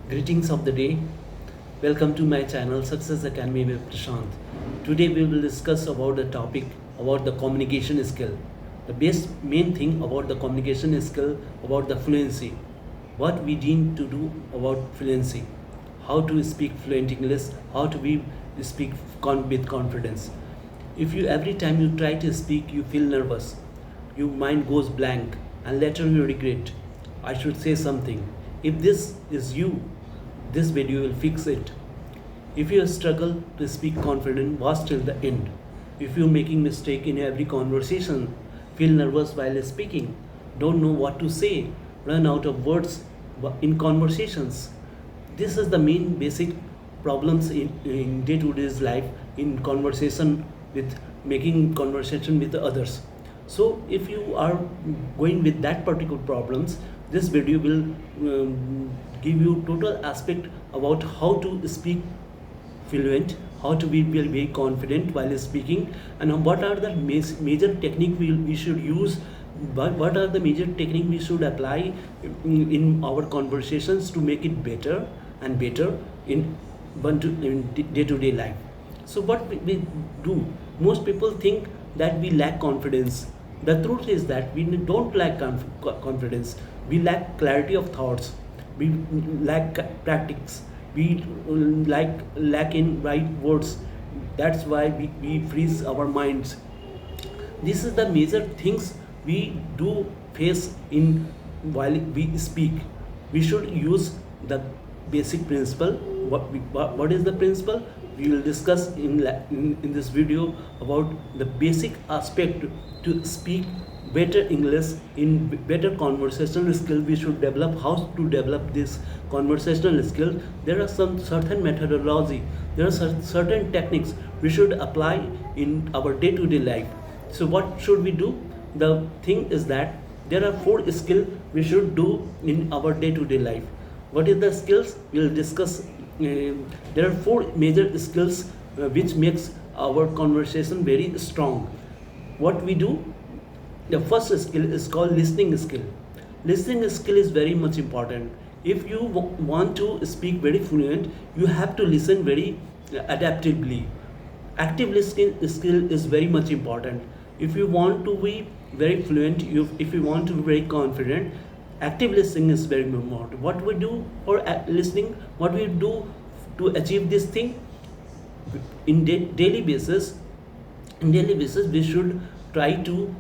Greetings of the day. Welcome to my channel Success Academy with Prashant. Today we will discuss about the topic about the communication skill. The best main thing about the communication skill about the fluency. What we need to do about fluency. How to speak fluent English. How to speak with confidence. If you every time you try to speak you feel nervous, your mind goes blank and later you regret. I should say something. If this is you, this video will fix it. If you struggle to speak confident, watch till the end. If you're making mistake in every conversation, feel nervous while speaking, don't know what to say, run out of words in conversations. This is the main basic problems in day-to-day life in conversation with making conversation with others. So if you are going with that particular problems, this video will give you total aspect about how to speak fluent, how to be very confident while speaking, and what are the major technique we should use, what are the major technique we should apply in our conversations to make it better and better in day-to-day life. So what we do, most people think that we lack confidence. The truth is that we don't lack confidence. We lack clarity of thoughts. We lack practice. We lack in right words. That's why we freeze our minds. This is the major things we do face in while we speak. We should use the basic principle. What is the principle? We will discuss in this video about the basic aspect to speak better English in better conversational skill. We should develop how to develop this conversational skill. There are some certain methodology, there are certain techniques we should apply in our day-to-day life. So what should we do? The thing is that there are 4 skills we should do in our day-to-day life. What is the skills? We'll discuss. There are 4 major skills which makes our conversation very strong. What we do? The first skill is called listening skill. Listening skill is very much important. If you want to speak very fluent, you have to listen very adaptively. Active listening skill is very much important. If you want to be very fluent, if you want to be very confident, active listening is very important. What we do for listening, what we do to achieve this thing in daily basis. In daily basis, we should try to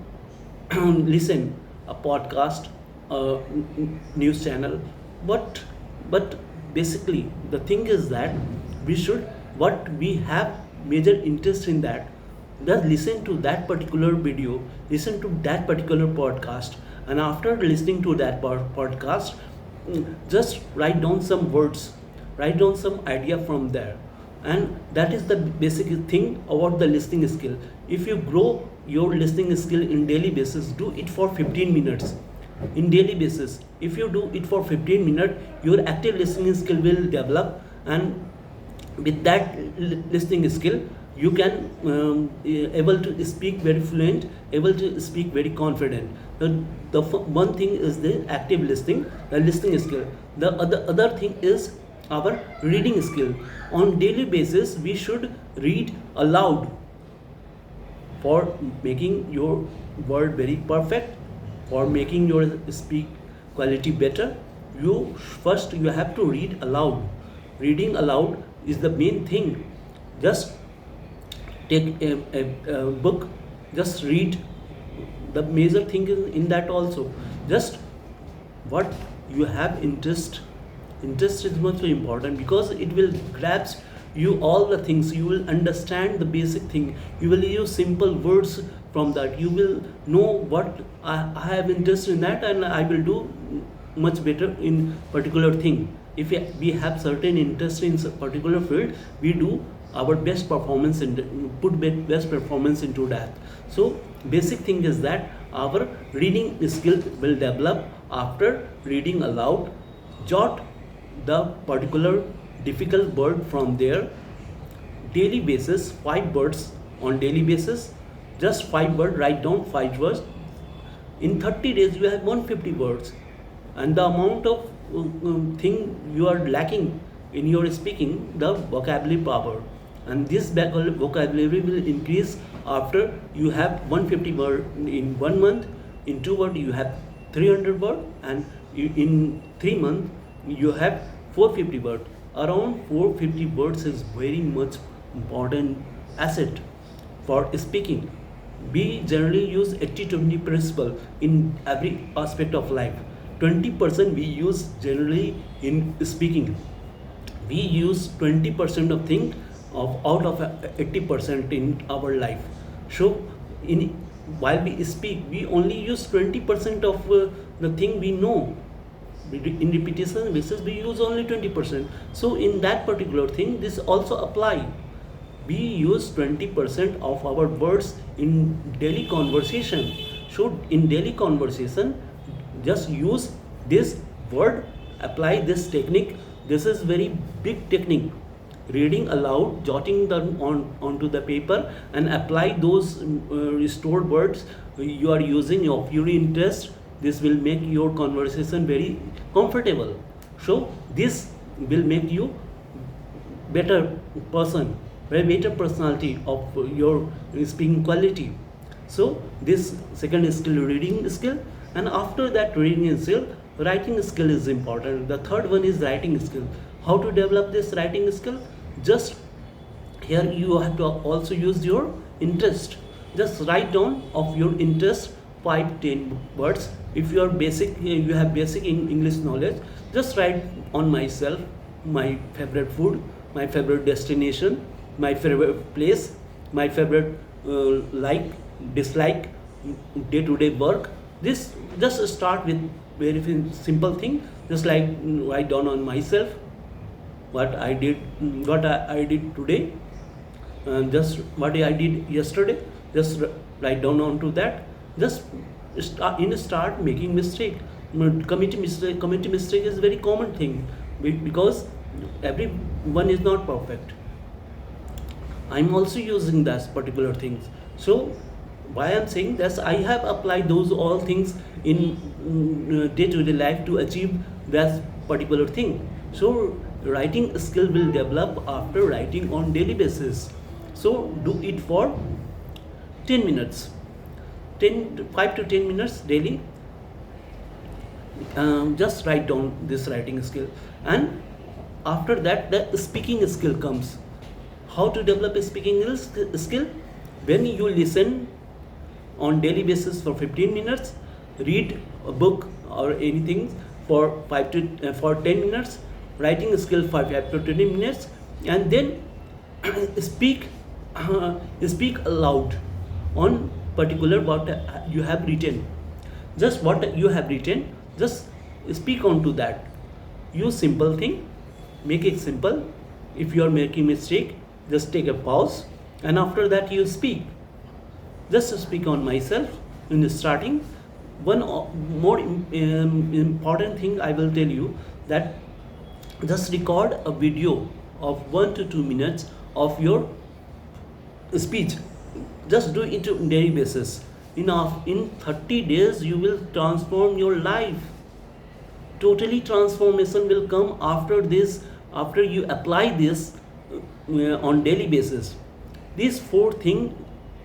listen a podcast, a news channel. But basically, the thing is that we should what we have major interest in that. Just listen to that particular video, listen to that particular podcast, and after listening to that podcast, just write down some words, write down some idea from there. And that is the basic thing about the listening skill. If you grow your listening skill in daily basis, do it for 15 minutes in daily basis. If you do it for 15 minutes, your active listening skill will develop, and with that listening skill you can able to speak very fluent, able to speak very confident. The one thing is the active listening, the listening skill. The other thing is our reading skill. On daily basis we should read aloud for making your word very perfect, for making your speak quality better. You have to read aloud. Reading aloud is the main thing. Just take a book, just read. The major thing is in that also. Just what you have interest is much important, because it will grasp you all the things. You will understand the basic thing. You will use simple words from that. You will know what I have interest in that, and I will do much better in particular thing. If we have certain interest in a particular field, we do our best performance and put best performance into that. So basic thing is that our reading skill will develop after reading aloud. Jot the particular difficult word from there. Daily basis, 5 words on daily basis. Just 5 words, write down 5 words. In 30 days you have 150 words, and the amount of thing you are lacking in your speaking, the vocabulary power. And this vocabulary will increase after you have 150 word in 1 month. In 2 months you have 300 word, and in 3 months you have 450 word. Around 450 words is very much important asset for speaking. We generally use 80-20 principle in every aspect of life. 20% we use generally in speaking. We use 20% of thing of out of 80% in our life. So in while we speak, we only use 20% of the thing we know. In repetition basis we use only 20%. So in that particular thing, this also apply. We use 20% of our words in daily conversation. So in daily conversation, just use this word, apply this technique. This is very big technique. Reading aloud, jotting them onto the paper, and apply those stored words you are using of your interest. This will make your conversation very comfortable. So this will make you better person, very better personality of your speaking quality. So this second skill, reading skill, and after that reading skill, writing skill is important. The third one is writing skill. How to develop this writing skill? Just here you have to also use your interest. Just write down of your interest 5-10 words. If you are basic, you have basic English knowledge, just write on myself, my favorite food, my favorite destination, my favorite place, my favorite like, dislike, day-to-day work. This just start with very simple thing, just like write down on myself what I did today, and just what I did yesterday. Just write down onto that. Just start making mistake. Committing mistake is very common thing, because everyone is not perfect. I'm also using that particular things. So why I'm saying this, I have applied those all things in day-to-day life to achieve that particular thing. So writing skill will develop after writing on daily basis. So do it for 10 minutes, 5 to 10 minutes daily. Just write down this writing skill, and after that the speaking skill comes. How to develop a speaking skill? When you listen on daily basis for 15 minutes, read a book or anything for 10 minutes, writing skill for 5 to 20 minutes, and then speak aloud on particular what you have written. Just what you have written, just speak onto that. Use simple thing, make it simple. If you are making mistake, just take a pause, and after that you speak. Just speak on myself in the starting. One more important thing I will tell you, that just record a video of 1 to 2 minutes of your speech. Just do it on daily basis. In 30 days you will transform your life. Totally transformation will come after this, after you apply this on daily basis. These 4 things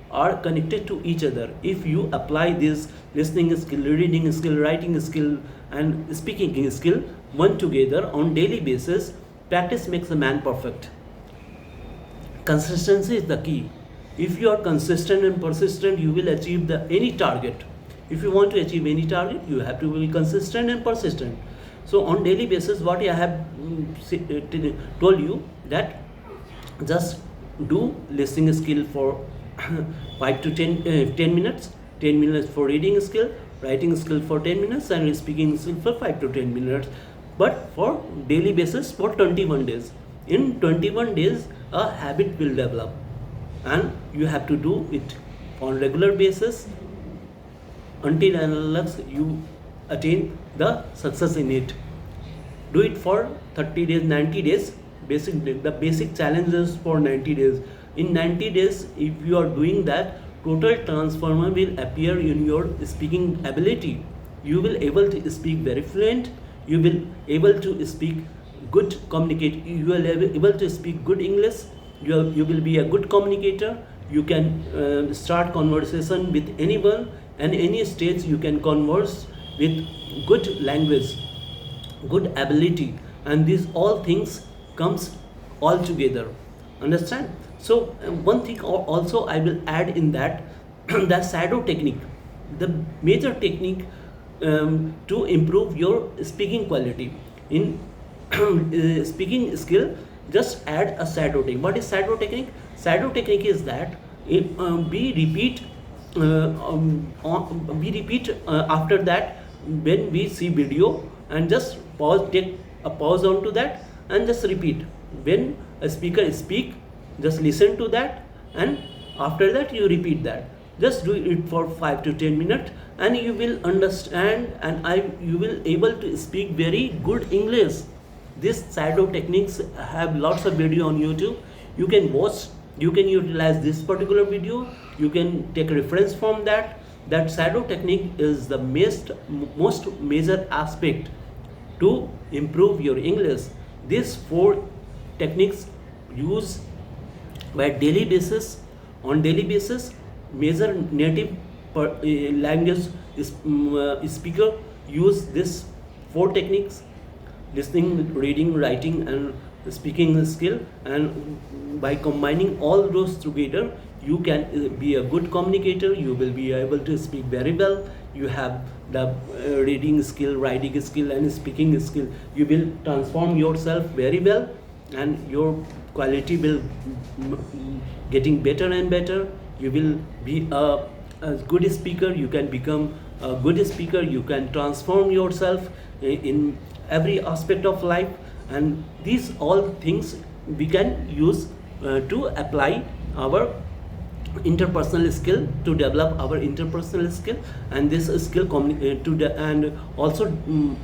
are connected to each other. If you apply this listening skill, reading skill, writing skill, and speaking skill one together on daily basis, practice makes a man perfect. Consistency is the key. If you are consistent and persistent, you will achieve any target. If you want to achieve any target, you have to be consistent and persistent. So on daily basis, what I have told you, that just do listening skill for 5 to 10 minutes, 10 minutes for reading skill, writing skill for 10 minutes, and speaking skill for 5 to 10 minutes. But for daily basis for 21 days. In 21 days, a habit will develop, and you have to do it on regular basis until and unless you attain the success in it. Do it for 30 days, 90 days. The basic challenges for 90 days. In 90 days, if you are doing that, total transformation will appear in your speaking ability. You will able to speak very fluent. you will able to speak good communicate, you will able to speak good English, you will be a good communicator. You can start conversation with anyone and any stage. You can converse with good language, good ability, and these all things comes all together. Understand? So one thing also I will add in that, the shadow technique, the major technique to improve your speaking quality in speaking skill. Just add a shadow technique. What is shadow technique? Shadow technique is that we repeat after that when we see video, and just pause, take a pause onto that, and just repeat. When a speaker speak, just listen to that, and after that you repeat that. Just do it for 5 to 10 minutes, and you will understand, and you will able to speak very good English. This shadow techniques have lots of video on YouTube. You can watch, you can utilize this particular video, you can take reference from that. That shadow technique is the most major aspect to improve your English. These 4 techniques use by daily basis. On daily basis, major native language speaker use this 4 techniques: listening, reading, writing, and speaking skill. And by combining all those together, you can be a good communicator. You will be able to speak very well. You have the reading skill, writing skill, and speaking skill. You will transform yourself very well, and your quality will getting better and better. You will be a good speaker. You can become a good speaker. You can transform yourself in every aspect of life. And these all things we can use to apply our interpersonal skill, to develop our interpersonal skill, and this skill and also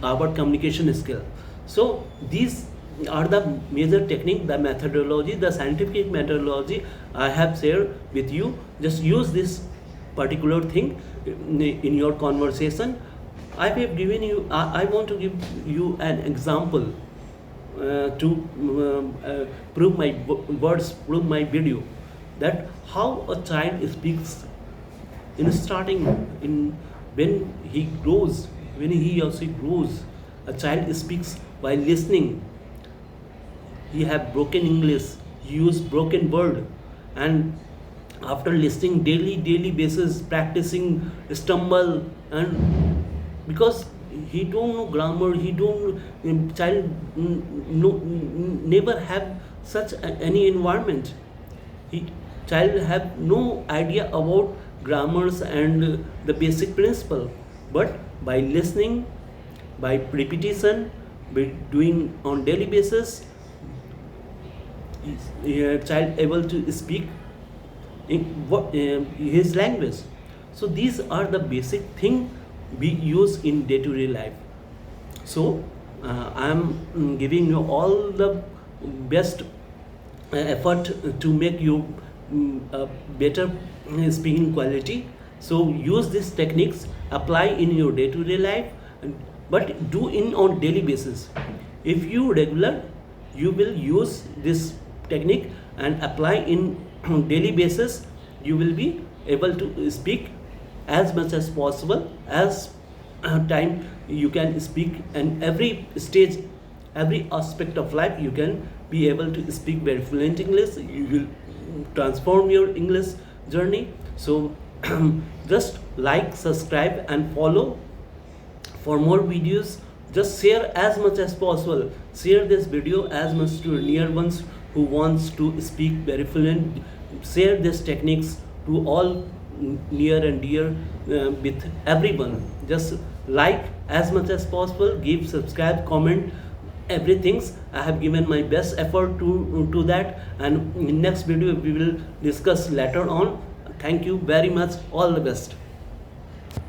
our communication skill. So these are the major technique, the methodology, the scientific methodology I have shared with you. Just use this particular thing in your conversation. I have given you, I want to give you an example to prove my words, prove my video, that how a child speaks in starting, in when he grows, when he or she grows. A child speaks by listening. He have broken English, he use broken word, and after listening daily basis, practicing, stumble, and because he don't know grammar, he don't child never have such any environment. Child have no idea about grammars and the basic principle. But by listening, by repetition, by doing on daily basis, child able to speak in his language. So these are the basic thing we use in day-to-day life. So I am giving you all the best effort to make you better speaking quality. So use these techniques, apply in your day-to-day life, but do in on daily basis. If you regular, you will use this technique and apply in daily basis. You will be able to speak as much as possible, as time you can speak, and every stage, every aspect of life you can be able to speak very fluent English. You will transform your English journey. So just like, subscribe, and follow for more videos. Just share as much as possible. Share this video as much to near ones who wants to speak very fluent. Share these techniques to all near and dear with everyone. Just like as much as possible, give, subscribe, comment, everything. I have given my best effort to that, and in next video we will discuss later on. Thank you very much. All the best.